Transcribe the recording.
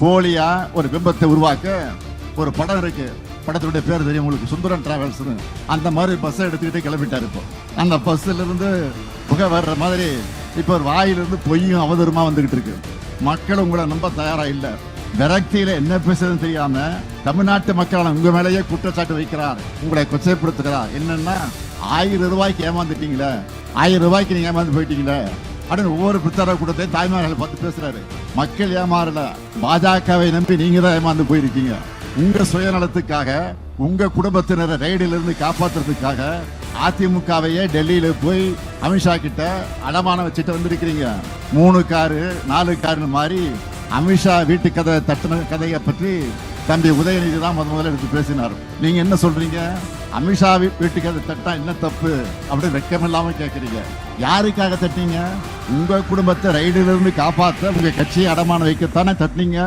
போலியா ஒரு பிம்பத்தை உருவாக்க ஒரு படம் இருக்கு. படத்துடைய பேர் தெரியும் உங்களுக்கு, சுந்தரம் டிராவல்ஸ். அந்த மாதிரி பஸ்ஸை எடுத்துக்கிட்டு கிளம்பிட்டாரு. இப்போ அந்த பஸ்ல இருந்து புகை வர்ற மாதிரி இப்போ ஒரு வாயிலிருந்து பொய்யும் அவதூறுமா வந்துகிட்டு இருக்கு. மக்கள் உங்களை நம்ப தயாரா இல்லை. விரக்தியில என்ன பேசுறதுன்னு தெரியாம தமிழ்நாட்டு மக்கள் உங்க மேலேயே குற்றச்சாட்டு வைக்கிறார், உங்களை கொச்சைப்படுத்துகிறார். என்னன்னா 1000 ரூபாய்க்கு ஏமாந்துட்டீங்களே, 1000 ரூபாய்க்கு நீங்க ஏமாந்து போயிட்டீங்களே அப்படின்னு ஒவ்வொரு பிரச்சார கூட்டத்தையும் தாய்மார்களை பார்த்து பேசுறாரு. மக்கள் ஏமாறல, பாஜகவை நம்பி நீங்க தான் ஏமாந்து போயிருக்கீங்க. உங்க சுயநலத்துக்காக, உங்க குடும்பத்தினரை ரைடிலிருந்து காப்பாற்றுறதுக்காக அதிமுகவையே டெல்லியில போய் அமித்ஷா கிட்ட அடமானம் வச்சுட்டு வந்திருக்கிறீங்க. 3 காரு 4 காருன்னு மாதிரி அமித்ஷா வீட்டு கதை தட்டின கதையை பற்றி தம்பி உதயநிதி தான் முதல்ல எடுத்து பேசினார். நீங்க என்ன சொல்றீங்க? அமித்ஷா வீட்டு கதை தட்டா என்ன தப்பு அப்படின்னு வெட்கமில்லாம கேட்கறீங்க. யாருக்காக தட்டினீங்க? உங்க குடும்பத்தை ரைடிலிருந்து காப்பாற்ற உங்க கட்சியை அடமானம் வைக்கத்தானே தட்டினீங்க.